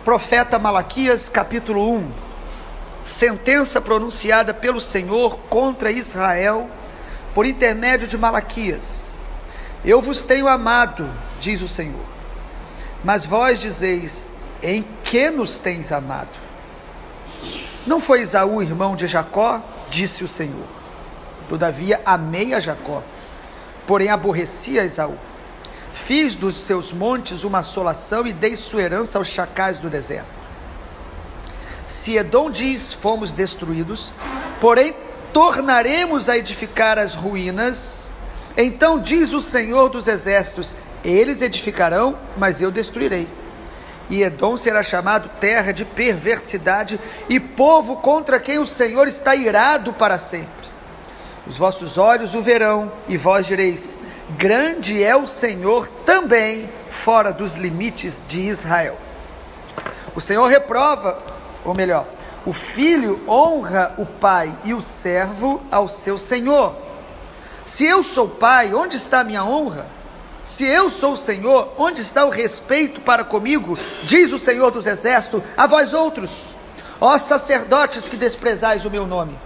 Profeta Malaquias, capítulo 1. Sentença pronunciada pelo Senhor contra Israel por intermédio de Malaquias. Eu vos tenho amado, diz o Senhor. Mas vós dizeis: em que nos tens amado? Não foi Esaú irmão de Jacó? Disse o Senhor. Todavia amei a Jacó, porém aborreci a Esaú. Fiz dos seus montes uma assolação e dei sua herança aos chacais do deserto. Se Edom diz: fomos destruídos, porém tornaremos a edificar as ruínas, então diz o Senhor dos exércitos: eles edificarão, mas eu destruirei. E Edom será chamado terra de perversidade e povo contra quem o Senhor está irado para sempre. Os vossos olhos o verão, e vós direis: grande é o Senhor também fora dos limites de Israel. O Senhor reprova, ou melhor, o filho honra o pai e o servo ao seu senhor. Se eu sou pai, onde está a minha honra? Se eu sou o Senhor, onde está o respeito para comigo? Diz o Senhor dos exércitos a vós outros, ó sacerdotes que desprezais o meu nome.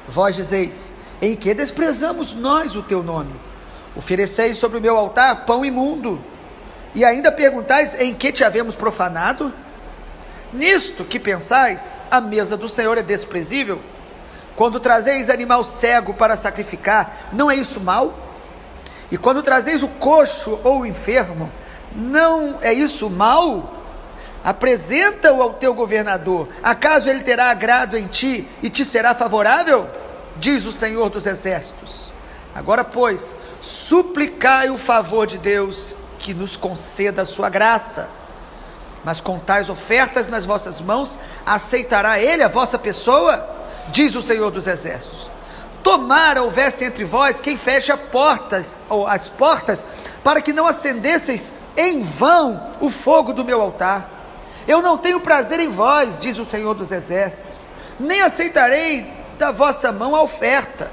Vós dizeis: em que desprezamos nós o teu nome? Ofereceis sobre o meu altar pão imundo, e ainda perguntais: em que te havemos profanado? Nisto que pensais, a mesa do Senhor é desprezível? Quando trazeis animal cego para sacrificar, não é isso mal? E quando trazeis o coxo ou o enfermo, não é isso mal? Apresenta-o ao teu governador, acaso ele terá agrado em ti e te será favorável? Diz o Senhor dos exércitos. Agora, pois, suplicai o favor de Deus, que nos conceda a sua graça. Mas com tais ofertas nas vossas mãos, aceitará ele a vossa pessoa? Diz o Senhor dos exércitos. Tomara houvesse entre vós quem feche as portas, para que não acendesseis em vão o fogo do meu altar. Eu não tenho prazer em vós, diz o Senhor dos exércitos, nem aceitarei da vossa mão a oferta.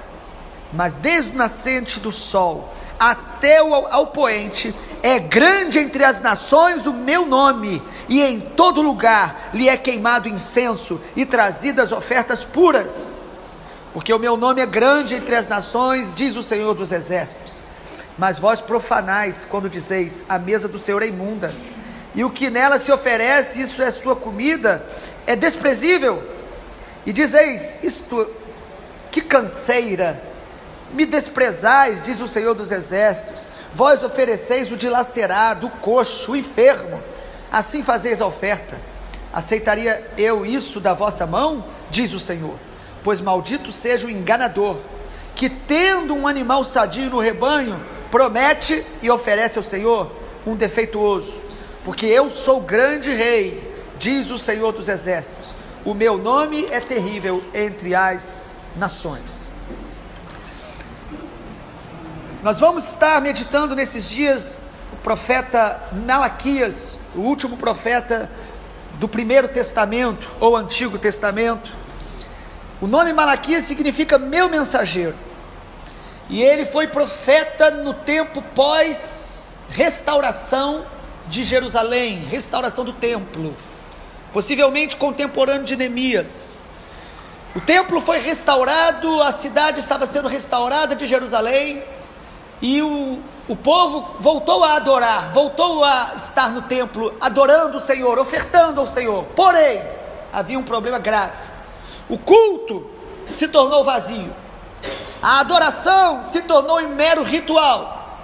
Mas desde o nascente do sol até ao poente, é grande entre as nações o meu nome, e em todo lugar lhe é queimado incenso e trazidas ofertas puras. Porque o meu nome é grande entre as nações, diz o Senhor dos exércitos. Mas vós profanais quando dizeis: a mesa do Senhor é imunda, e o que nela se oferece, isso é sua comida, é desprezível. E dizeis: isto, que canseira, me desprezais, diz o Senhor dos exércitos. Vós ofereceis o dilacerado, o coxo, o enfermo, assim fazeis a oferta. Aceitaria eu isso da vossa mão? Diz o Senhor. Pois maldito seja o enganador, que tendo um animal sadio no rebanho, promete e oferece ao Senhor um defeituoso. Porque eu sou grande rei, diz o Senhor dos exércitos, o meu nome é terrível entre as nações. Nós vamos estar meditando nesses dias o profeta Malaquias, o último profeta do Primeiro Testamento ou Antigo Testamento. O nome Malaquias significa meu mensageiro, e ele foi profeta no tempo pós-restauração de Jerusalém, restauração do templo, possivelmente contemporâneo de Neemias. O templo foi restaurado, a cidade estava sendo restaurada de Jerusalém, e o povo voltou a adorar, voltou a estar no templo, adorando o Senhor, ofertando ao Senhor. Porém, havia um problema grave. O culto se tornou vazio, a adoração se tornou em mero ritual.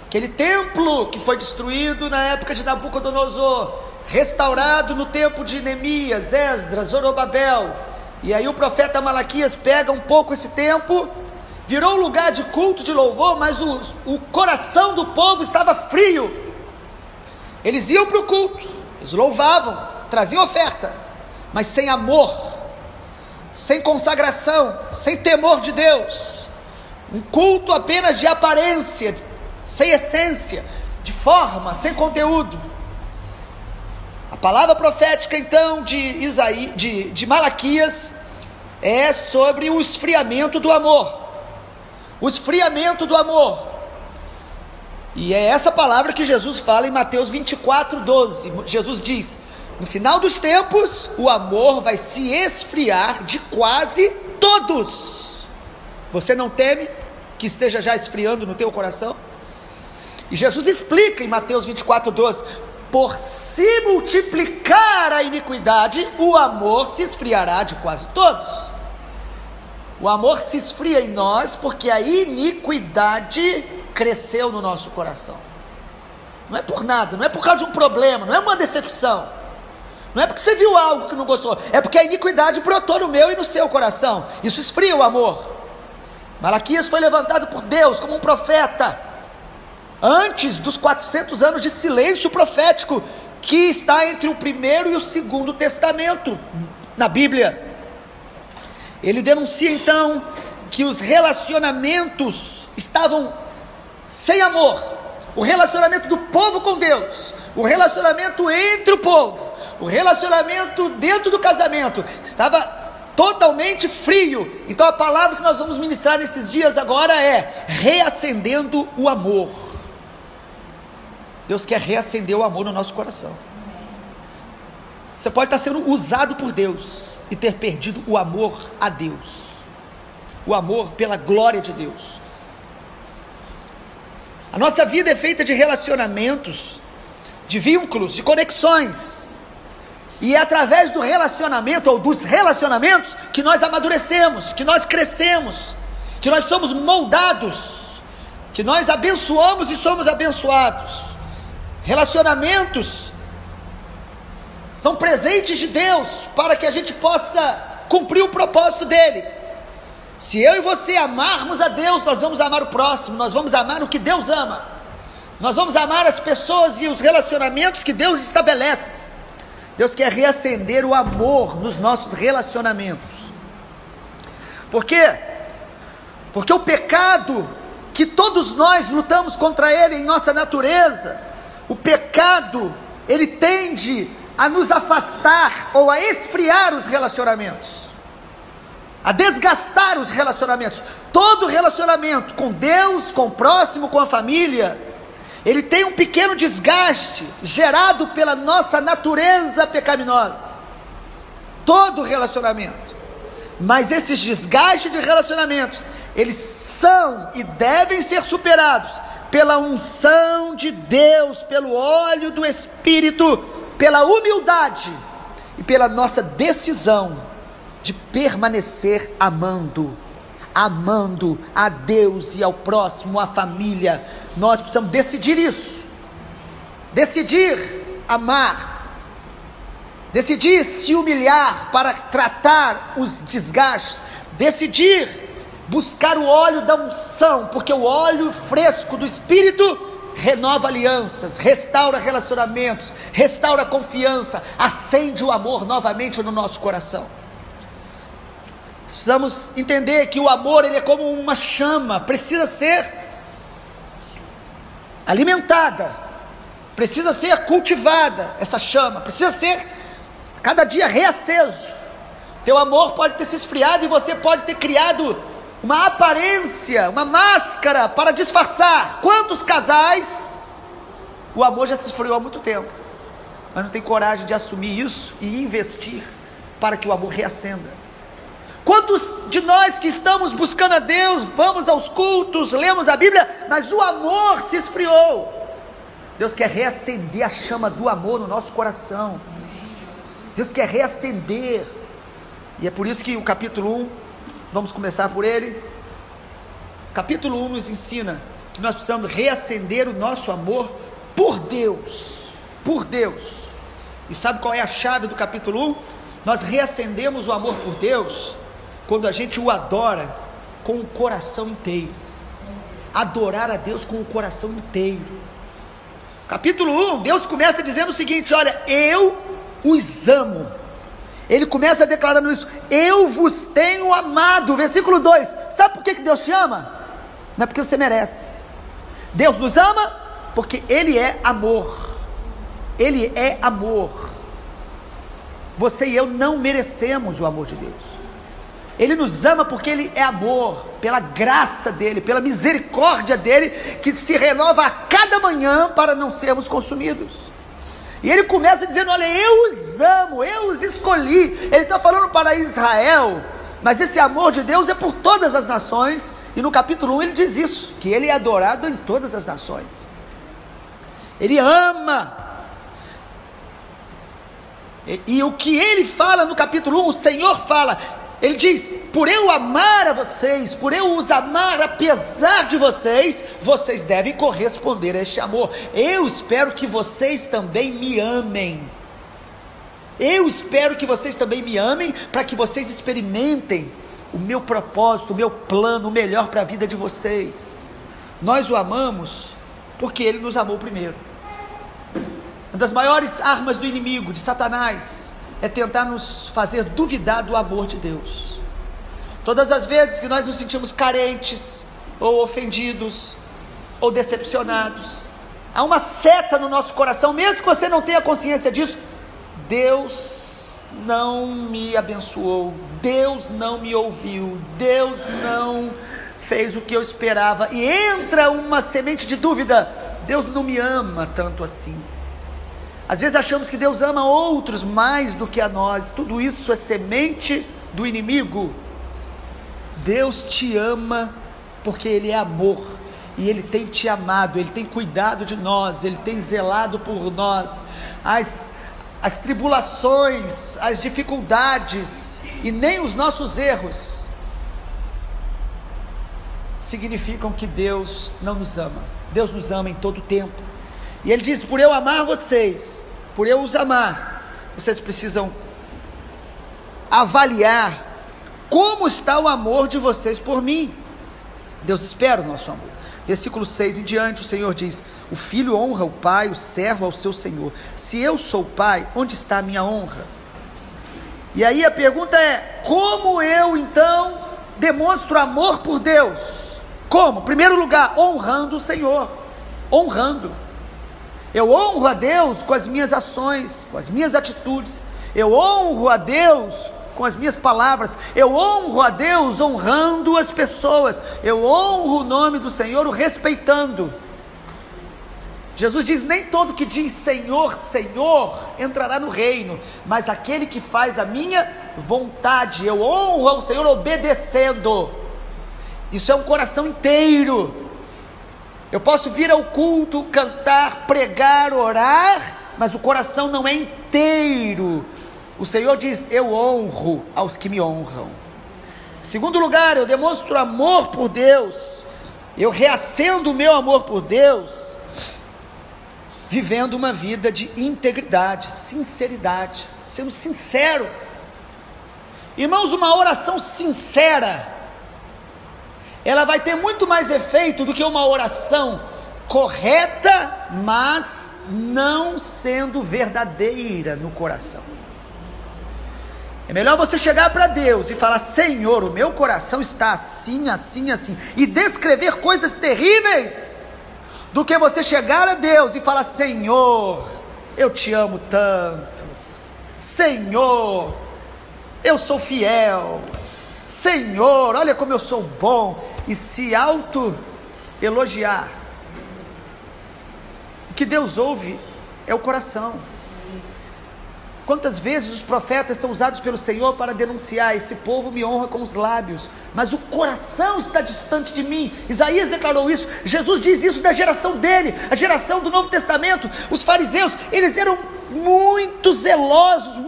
Aquele templo que foi destruído na época de Nabucodonosor, restaurado no tempo de Neemias, Esdras, Zorobabel, e aí o profeta Malaquias pega um pouco esse tempo, virou um lugar de culto, de louvor, mas o coração do povo estava frio. Eles iam para o culto, eles louvavam, traziam oferta, mas sem amor, sem consagração, sem temor de Deus, um culto apenas de aparência, sem essência, de forma, sem conteúdo. A palavra profética então de Malaquias é sobre o esfriamento do amor, o esfriamento do amor. E é essa palavra que Jesus fala em Mateus 24:12. Jesus diz: No final dos tempos, o amor vai se esfriar de quase todos. Você não teme que esteja já esfriando no teu coração? E Jesus explica em Mateus 24:12: por se multiplicar a iniquidade, o amor se esfriará de quase todos. O amor se esfria em nós porque a iniquidade cresceu no nosso coração. Não é por nada, não é por causa de um problema, não é uma decepção, não é porque você viu algo que não gostou, é porque a iniquidade brotou no meu e no seu coração. Isso esfria o amor. Malaquias foi levantado por Deus como um profeta antes dos 400 anos de silêncio profético que está entre o primeiro e o segundo testamento na Bíblia. Ele denuncia então que os relacionamentos estavam sem amor. O relacionamento do povo com Deus, o relacionamento entre o povo, o relacionamento dentro do casamento estava totalmente frio. Então a palavra que nós vamos ministrar nesses dias agora é reacendendo o amor. Deus quer reacender o amor no nosso coração. Você pode estar sendo usado por Deus e ter perdido o amor a Deus, o amor pela glória de Deus. A nossa vida é feita de relacionamentos, de vínculos, de conexões, e é através do relacionamento, ou dos relacionamentos, que nós amadurecemos, que nós crescemos, que nós somos moldados, que nós abençoamos e somos abençoados. Relacionamentos são presentes de Deus para que a gente possa cumprir o propósito dele. Se eu e você amarmos a Deus, nós vamos amar o próximo, nós vamos amar o que Deus ama, nós vamos amar as pessoas e os relacionamentos que Deus estabelece. Deus quer reacender o amor nos nossos relacionamentos. Por quê? Porque o pecado, que todos nós lutamos contra ele em nossa natureza, o pecado, ele tende a nos afastar ou a esfriar os relacionamentos, a desgastar os relacionamentos. Todo relacionamento com Deus, com o próximo, com a família, ele tem um pequeno desgaste gerado pela nossa natureza pecaminosa. Todo relacionamento. Mas esses desgastes de relacionamentos, eles são e devem ser superados pela unção de Deus, pelo óleo do Espírito, pela humildade e pela nossa decisão de permanecer amando a Deus e ao próximo, à família. Nós precisamos decidir isso, decidir amar, decidir se humilhar para tratar os desgastes, decidir buscar o óleo da unção, porque o óleo fresco do Espírito renova alianças, restaura relacionamentos, restaura a confiança, acende o amor novamente no nosso coração. Nós precisamos entender que o amor, ele é como uma chama, precisa ser alimentada, precisa ser cultivada, essa chama, precisa ser cada dia reaceso. Teu amor pode ter se esfriado e você pode ter criado uma aparência, uma máscara para disfarçar. Quantos casais, o amor já se esfriou há muito tempo, mas não tem coragem de assumir isso e investir para que o amor reacenda. Quantos de nós que estamos buscando a Deus, vamos aos cultos, lemos a Bíblia, mas o amor se esfriou. Deus quer reacender a chama do amor no nosso coração. Deus quer reacender. E é por isso que o capítulo 1, vamos começar por ele. O capítulo 1 nos ensina que nós precisamos reacender o nosso amor por Deus. Por Deus. E sabe qual é a chave do capítulo 1? Nós reacendemos o amor por Deus quando a gente o adora com o coração inteiro. Adorar a Deus com o coração inteiro. Capítulo 1, Deus começa dizendo o seguinte: olha, eu os amo. Ele começa declarando isso: eu vos tenho amado. Versículo 2, sabe por que Deus te ama? Não é porque você merece. Deus nos ama porque Ele é amor. Ele é amor. Você e eu não merecemos o amor de Deus. Ele nos ama porque Ele é amor, pela graça dEle, pela misericórdia dEle, que se renova a cada manhã para não sermos consumidos. E ele começa dizendo: olha, eu os amo, eu os escolhi. Ele está falando para Israel, mas esse amor de Deus é por todas as nações. E no capítulo 1 ele diz isso, que ele é adorado em todas as nações. Ele ama. E o que ele fala no capítulo 1, o Senhor fala, ele diz: por eu amar a vocês, por eu os amar apesar de vocês, vocês devem corresponder a este amor. Eu espero que vocês também me amem. Eu espero que vocês também me amem, para que vocês experimentem o meu propósito, o meu plano, o melhor para a vida de vocês. Nós o amamos porque ele nos amou primeiro. Uma das maiores armas do inimigo, de Satanás, é tentar nos fazer duvidar do amor de Deus. Todas as vezes que nós nos sentimos carentes, ou ofendidos, ou decepcionados, há uma seta no nosso coração, mesmo que você não tenha consciência disso: Deus não me abençoou, Deus não me ouviu, Deus não fez o que eu esperava, e entra uma semente de dúvida: Deus não me ama tanto assim. Às vezes achamos que Deus ama outros mais do que a nós. Tudo isso é semente do inimigo. Deus te ama porque Ele é amor, e Ele tem te amado, Ele tem cuidado de nós, Ele tem zelado por nós. As tribulações, as dificuldades e nem os nossos erros significam que Deus não nos ama. Deus nos ama em todo o tempo. E ele diz: por eu amar vocês, por eu os amar, vocês precisam avaliar como está o amor de vocês por mim. Deus espera o nosso amor. Versículo 6 em diante, o Senhor diz: o filho honra o pai, o servo ao seu senhor. Se eu sou pai, onde está a minha honra? E aí a pergunta é: como eu então demonstro amor por Deus? Como? Em primeiro lugar, honrando o Senhor. Honrando. Eu honro a Deus com as minhas ações, com as minhas atitudes. Eu honro a Deus com as minhas palavras. Eu honro a Deus honrando as pessoas. Eu honro o nome do Senhor o respeitando. Jesus diz: nem todo que diz Senhor, Senhor entrará no reino, mas aquele que faz a minha vontade. Eu honro ao Senhor obedecendo. Isso é um coração inteiro. Eu posso vir ao culto, cantar, pregar, orar, mas o coração não é inteiro. O Senhor diz: eu honro aos que me honram. Em segundo lugar, eu demonstro amor por Deus, eu reacendo o meu amor por Deus, vivendo uma vida de integridade, sinceridade, sendo sincero. Irmãos, uma oração sincera, ela vai ter muito mais efeito do que uma oração correta, mas não sendo verdadeira no coração. É melhor você chegar para Deus e falar: Senhor, o meu coração está assim, assim, assim, e descrever coisas terríveis, do que você chegar a Deus e falar: Senhor, eu te amo tanto, Senhor, eu sou fiel, Senhor, olha como eu sou bom, e se auto-elogiar. O que Deus ouve é o coração. Quantas vezes os profetas são usados pelo Senhor para denunciar: esse povo me honra com os lábios, mas o coração está distante de mim. Isaías declarou isso, Jesus diz isso da geração dele, a geração do Novo Testamento. Os fariseus, eles eram muito zelosos,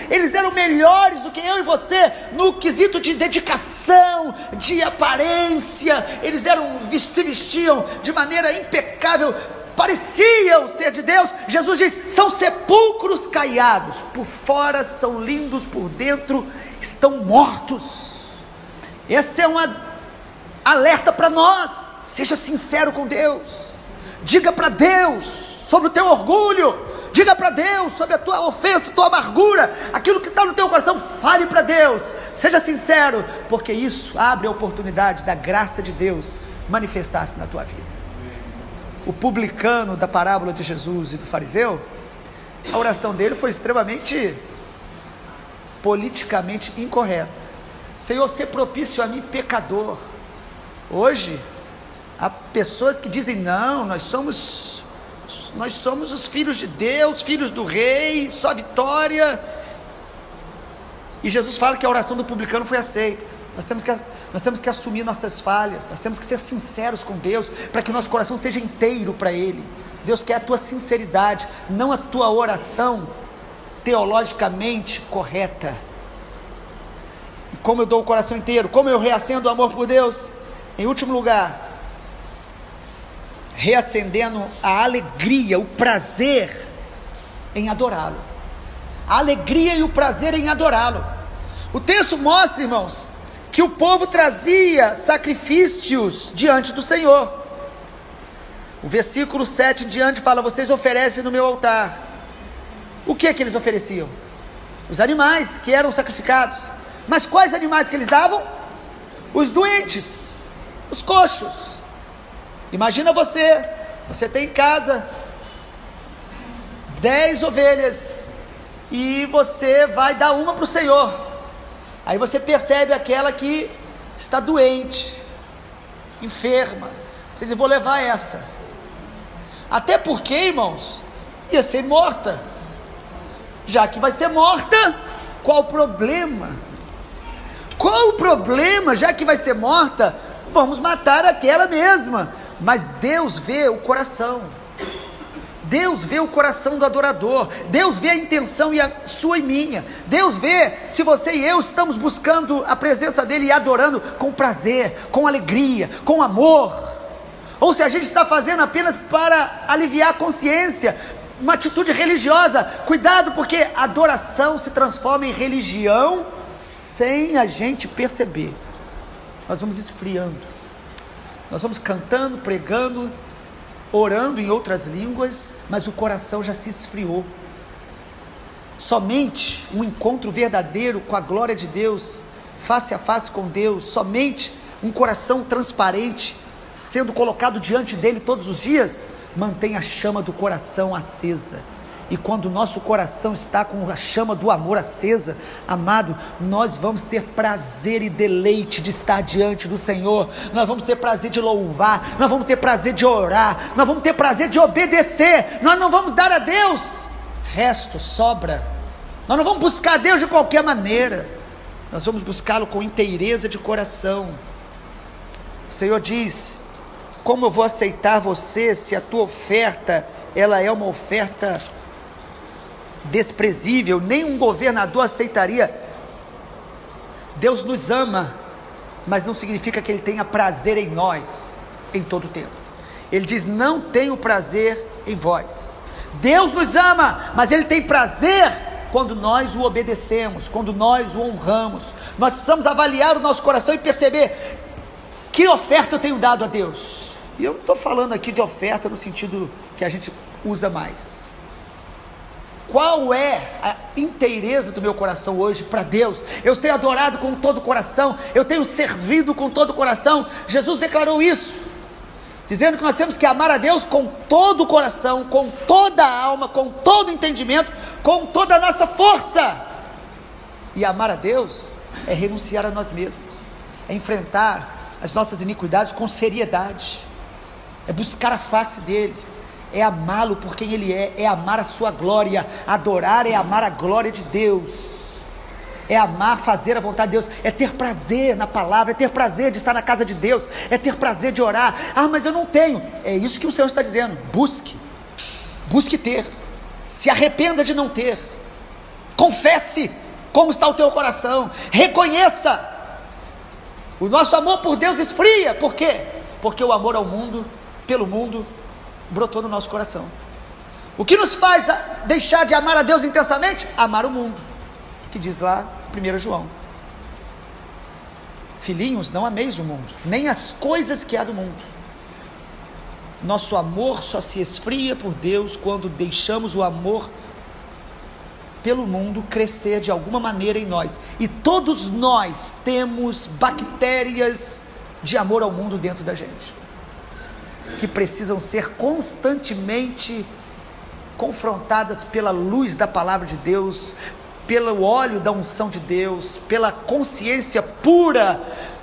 eles eram melhores do que eu e você, no quesito de dedicação, de aparência. Eles se vestiam de maneira impecável, pareciam ser de Deus. Jesus diz: são sepulcros caiados, por fora são lindos, por dentro estão mortos. Esse é um alerta para nós. Seja sincero com Deus, diga para Deus sobre o teu orgulho, diga para Deus sobre a tua ofensa, tua amargura, aquilo que está no teu coração. Fale para Deus, seja sincero, porque isso abre a oportunidade da graça de Deus manifestar-se na tua vida. O publicano da parábola de Jesus e do fariseu, a oração dele foi extremamente politicamente incorreta: Senhor, sê propício a mim, pecador. Hoje há pessoas que dizem: não, nós somos irmãos. Nós somos os filhos de Deus, filhos do rei, só vitória. E Jesus fala que a oração do publicano foi aceita. Nós temos que assumir nossas falhas, nós temos que ser sinceros com Deus, para que o nosso coração seja inteiro para Ele. Deus quer a tua sinceridade, não a tua oração teologicamente correta. E como eu dou o coração inteiro? Como eu reacendo o amor por Deus? Em último lugar, reacendendo a alegria, o prazer em adorá-lo. A alegria e o prazer em adorá-lo. O texto mostra, irmãos, que o povo trazia sacrifícios diante do Senhor. O versículo 7 em diante fala: vocês oferecem no meu altar. O que eles ofereciam? Os animais que eram sacrificados. Mas quais animais que eles davam? Os doentes, os coxos. Imagina você tem em casa 10 ovelhas e você vai dar uma para o Senhor. Aí você percebe aquela que está doente, enferma. Você diz: vou levar essa. Até porque, irmãos, ia ser morta. Já que vai ser morta, qual o problema? Qual o problema? Já que vai ser morta, vamos matar aquela mesma. Mas Deus vê o coração. Deus vê o coração do adorador. Deus vê a intenção e a sua e minha. Deus vê se você e eu estamos buscando a presença dele e adorando com prazer, com alegria, com amor, ou se a gente está fazendo apenas para aliviar a consciência, uma atitude religiosa. Cuidado, porque adoração se transforma em religião sem a gente perceber. Nós vamos esfriando, nós vamos cantando, pregando, orando em outras línguas, mas o coração já se esfriou. Somente um encontro verdadeiro com a glória de Deus, face a face com Deus, somente um coração transparente, sendo colocado diante dele todos os dias, mantém a chama do coração acesa. E quando o nosso coração está com a chama do amor acesa, amado, nós vamos ter prazer e deleite de estar diante do Senhor. Nós vamos ter prazer de louvar, nós vamos ter prazer de orar, nós vamos ter prazer de obedecer. Nós não vamos dar a Deus resto, sobra. Nós não vamos buscar a Deus de qualquer maneira. Nós vamos buscá-lo com inteireza de coração. O Senhor diz: como eu vou aceitar você se a tua oferta, ela é uma oferta desprezível? Nem um governador aceitaria. Deus nos ama, mas não significa que Ele tenha prazer em nós em todo o tempo. Ele diz: não tenho prazer em vós. Deus nos ama, mas Ele tem prazer quando nós o obedecemos, quando nós o honramos. Nós precisamos avaliar o nosso coração e perceber: que oferta eu tenho dado a Deus? E eu não estou falando aqui de oferta no sentido que a gente usa mais. Qual é a inteireza do meu coração hoje para Deus? Eu tenho adorado com todo o coração, eu tenho servido com todo o coração. Jesus declarou isso, dizendo que nós temos que amar a Deus com todo o coração, com toda a alma, com todo o entendimento, com toda a nossa força. E amar a Deus é renunciar a nós mesmos, é enfrentar as nossas iniquidades com seriedade, é buscar a face dele, é amá-lo por quem ele é amar a sua glória. Adorar é amar a glória de Deus, é amar, fazer a vontade de Deus, é ter prazer na palavra, é ter prazer de estar na casa de Deus, é ter prazer de orar. Ah, mas eu não tenho. É isso que o Senhor está dizendo: busque ter, se arrependa de não ter, confesse como está o teu coração, reconheça. O nosso amor por Deus esfria. Por quê? Porque o amor ao mundo, pelo mundo, brotou no nosso coração. O que nos faz deixar de amar a Deus intensamente? Amar o mundo, que diz lá 1 João: filhinhos, não ameis o mundo, nem as coisas que há do mundo. Nosso amor só se esfria por Deus quando deixamos o amor pelo mundo crescer de alguma maneira em nós. E todos nós temos bactérias de amor ao mundo dentro da gente, que precisam ser constantemente confrontadas pela luz da palavra de Deus, pelo óleo da unção de Deus, pela consciência pura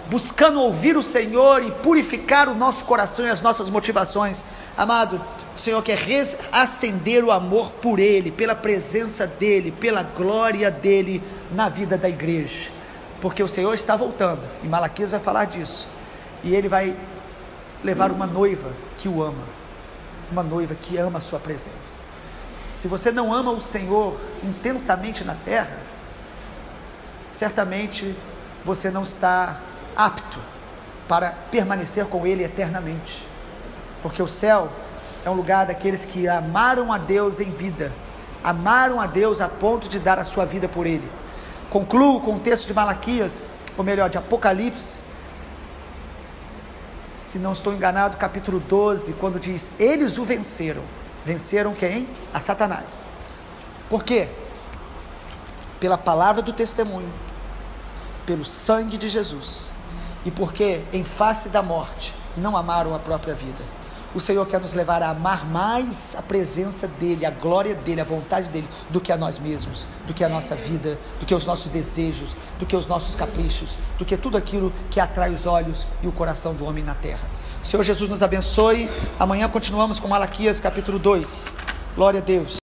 buscando ouvir o Senhor e purificar o nosso coração e as nossas motivações. Amado, o Senhor quer acender o amor por Ele, pela presença dEle, pela glória dEle na vida da igreja, porque o Senhor está voltando, e Malaquias vai falar disso, e Ele vai levar uma noiva que o ama, uma noiva que ama a sua presença. Se você não ama o Senhor intensamente na terra, certamente você não está apto para permanecer com Ele eternamente, porque o céu é um lugar daqueles que amaram a Deus em vida, amaram a Deus a ponto de dar a sua vida por Ele. Concluo com o texto de Malaquias, ou melhor, de Apocalipse, se não estou enganado, capítulo 12, quando diz: eles o venceram. Venceram quem? A Satanás. Por quê? Pela palavra do testemunho, pelo sangue de Jesus, e porque em face da morte não amaram a própria vida. O Senhor quer nos levar a amar mais a presença dEle, a glória dEle, a vontade dEle, do que a nós mesmos, do que a nossa vida, do que os nossos desejos, do que os nossos caprichos, do que tudo aquilo que atrai os olhos e o coração do homem na terra. O Senhor Jesus nos abençoe. Amanhã continuamos com Malaquias capítulo 2. Glória a Deus.